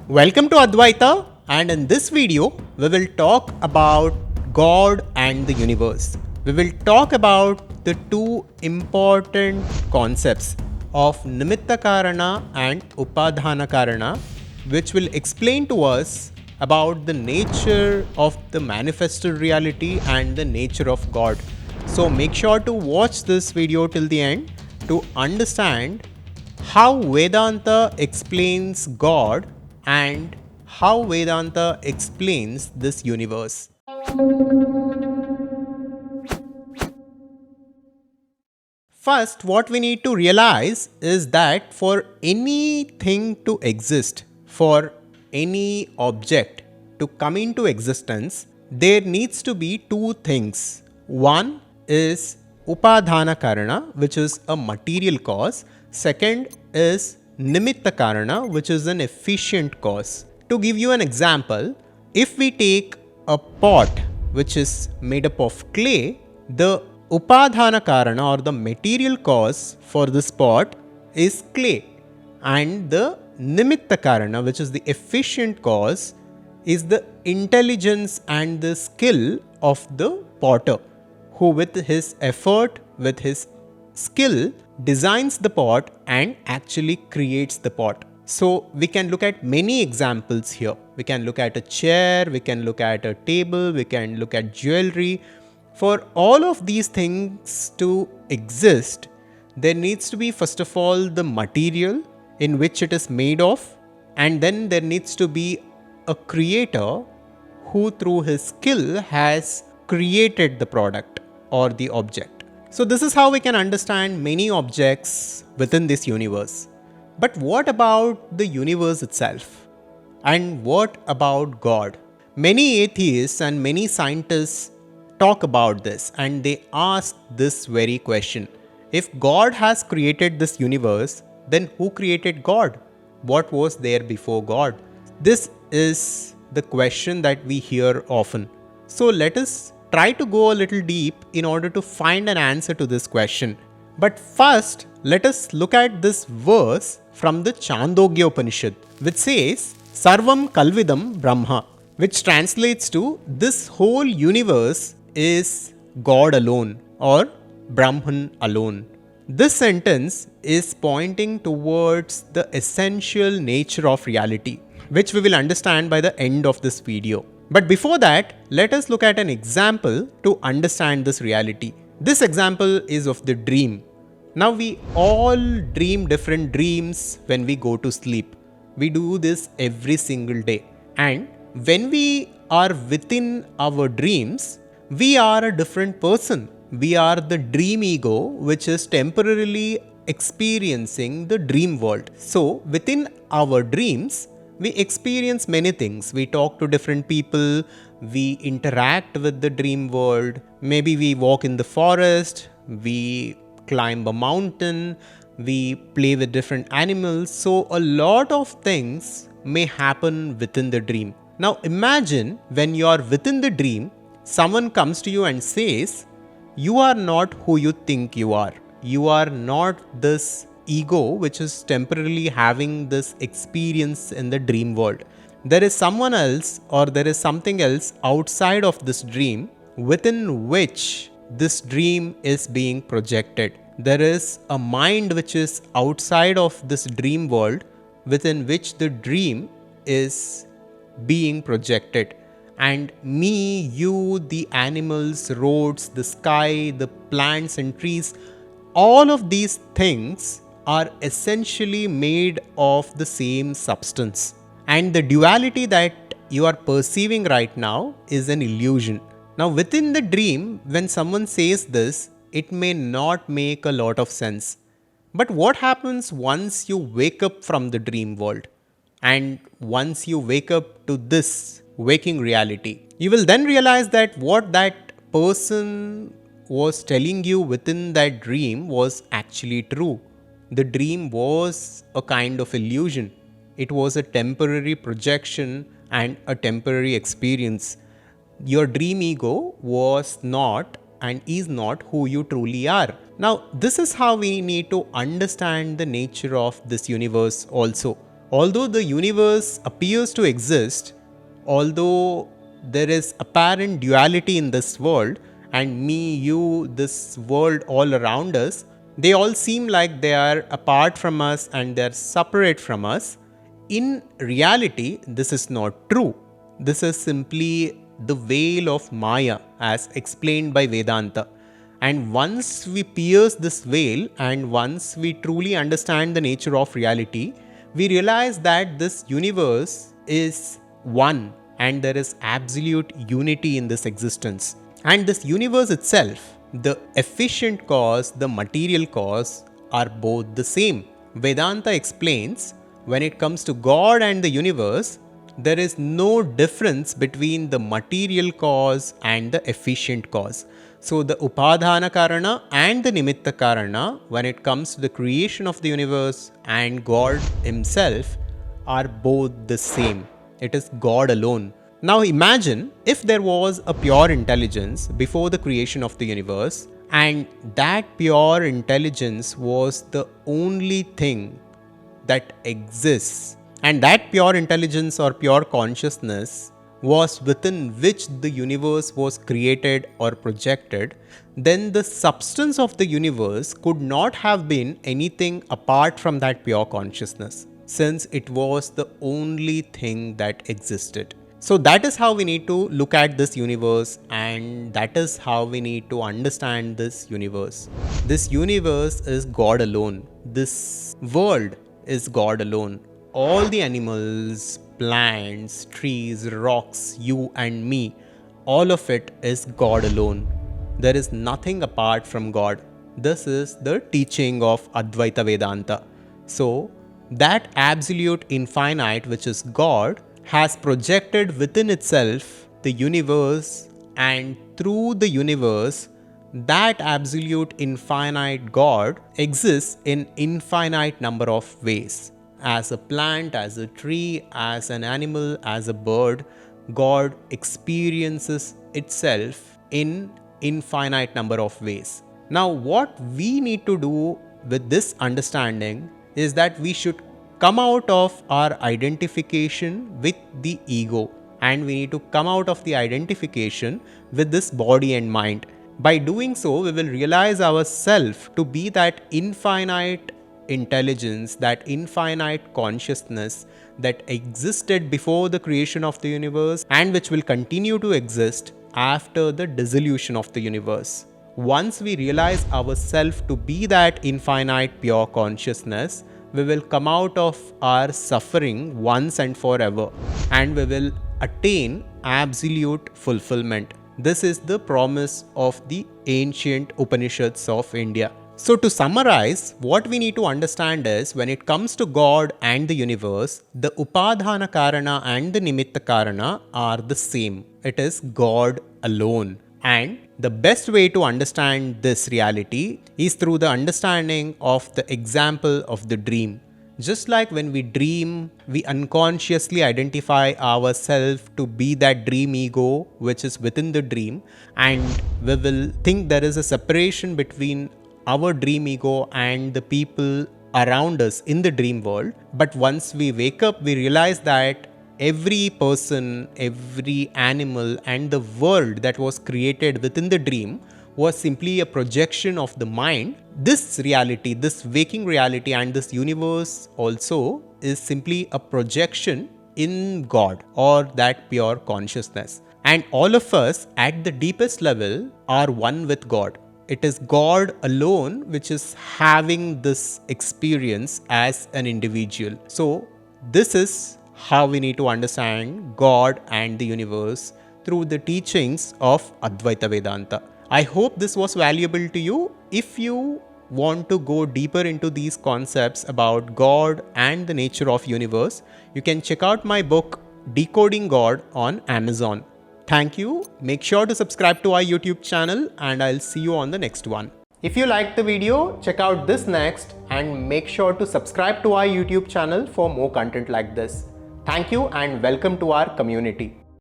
Welcome to Adhvaitha, and in this video we will talk about God and the universe. We will talk about the two important concepts of Nimithakarana and Upadhanakarana, which will explain to us about the nature of the manifested reality and the nature of God. So make sure to watch this video till the end to understand how Vedanta explains God and how Vedanta explains this universe. First, what we need to realize is that for anything to exist, for any object to come into existence, there needs to be two things. One is Upadhanakarana, which is a material cause. Second is Nimithakarana, which is an efficient cause. To give you an example, if we take a pot which is made up of clay, the Upadhanakarana or the material cause for this pot is clay, and the Nimithakarana, which is the efficient cause, is the intelligence and the skill of the potter, who with his effort, with his skill, designs the pot and actually creates the pot. So we can look at many examples here. We can look at a chair, we can look at a table, we can look at jewelry. For all of these things to exist, there needs to be first of all the material in which it is made of, and then there needs to be a creator who through his skill has created the product or the object. So this is how we can understand many objects within this universe. But what about the universe itself? And what about God? Many atheists and many scientists talk about this and they ask this very question. If God has created this universe, then who created God? What was there before God? This is the question that we hear often. So let us try to go a little deep in order to find an answer to this question. But first, let us look at this verse from the Chandogya Upanishad, which says, Sarvam Kalvidam Brahma, which translates to, this whole universe is God alone or Brahman alone. This sentence is pointing towards the essential nature of reality, which we will understand by the end of this video. But before that, let us look at an example to understand this reality. This example is of the dream. Now we all dream different dreams when we go to sleep. We do this every single day. And when we are within our dreams, we are a different person. We are the dream ego, which is temporarily experiencing the dream world. So within our dreams, we experience many things. We talk to different people, we interact with the dream world, maybe we walk in the forest, we climb a mountain, we play with different animals. So a lot of things may happen within the dream. Now imagine when you are within the dream, someone comes to you and says, you are not who you think you are. You are not this ego which is temporarily having this experience in the dream world. There is someone else or there is something else outside of this dream within which this dream is being projected. There is a mind which is outside of this dream world within which the dream is being projected. And me, you, the animals, roads, the sky, the plants and trees, all of these things are essentially made of the same substance. And the duality that you are perceiving right now is an illusion. Now within the dream, when someone says this, it may not make a lot of sense. But what happens once you wake up from the dream world? And once you wake up to this waking reality, you will then realize that what that person was telling you within that dream was actually true. The dream was a kind of illusion. It was a temporary projection and a temporary experience. Your dream ego was not and is not who you truly are. Now, this is how we need to understand the nature of this universe also, Although the universe appears to exist, although there is apparent duality in this world, and me, you, this world all around us, they all seem like they are apart from us and they are separate from us. In reality, this is not true. This is simply the veil of Maya as explained by Vedanta. And once we pierce this veil and once we truly understand the nature of reality, we realize that this universe is one and there is absolute unity in this existence. And this universe itself, the efficient cause, the material cause, are both the same. Vedanta explains when it comes to God and the universe, there is no difference between the material cause and the efficient cause. So the Upadhanakarana and the Nimithakarana, when it comes to the creation of the universe and God himself, are both the same. It is God alone. Now imagine if there was a pure intelligence before the creation of the universe, and that pure intelligence was the only thing that exists, and that pure intelligence or pure consciousness was within which the universe was created or projected, then the substance of the universe could not have been anything apart from that pure consciousness, since it was the only thing that existed. So that is how we need to look at this universe, and that is how we need to understand this universe. This universe is God alone. This world is God alone. All the animals, plants, trees, rocks, you and me, all of it is God alone. There is nothing apart from God. This is the teaching of Adhvaitha Vedanta. So, that absolute infinite, which is God, has projected within itself the universe, and through the universe, that absolute infinite God exists in infinite number of ways. As a plant, as a tree, as an animal, as a bird, God experiences itself in infinite number of ways. Now, what we need to do with this understanding is that we should come out of our identification with the ego, and we need to come out of the identification with this body and mind. By doing so, we will realize ourselves to be that infinite intelligence, that infinite consciousness that existed before the creation of the universe and which will continue to exist after the dissolution of the universe. Once we realize ourselves to be that infinite pure consciousness, we will come out of our suffering once and forever, and we will attain absolute fulfillment. This is the promise of the ancient Upanishads of India. So to summarize, what we need to understand is, when it comes to God and the universe, the Upadhanakarana and the Nimithakarana are the same. It is God alone. And the best way to understand this reality is through the understanding of the example of the dream. Just like when we dream, we unconsciously identify ourselves to be that dream ego which is within the dream, and we will think there is a separation between our dream ego and the people around us in the dream world. But once we wake up, we realize that every person, every animal, and the world that was created within the dream was simply a projection of the mind. This reality, this waking reality, and this universe also is simply a projection in God, or that pure consciousness. And all of us at the deepest level are one with God. It is God alone which is having this experience as an individual. So this is how we need to understand God and the universe through the teachings of Advaitha Vedanta. I hope this was valuable to you. If you want to go deeper into these concepts about God and the nature of universe, you can check out my book Decoding God on Amazon. Thank you. Make sure to subscribe to our YouTube channel, and I'll see you on the next one. If you liked the video, check out this next, and make sure to subscribe to our YouTube channel for more content like this. Thank you and welcome to our community.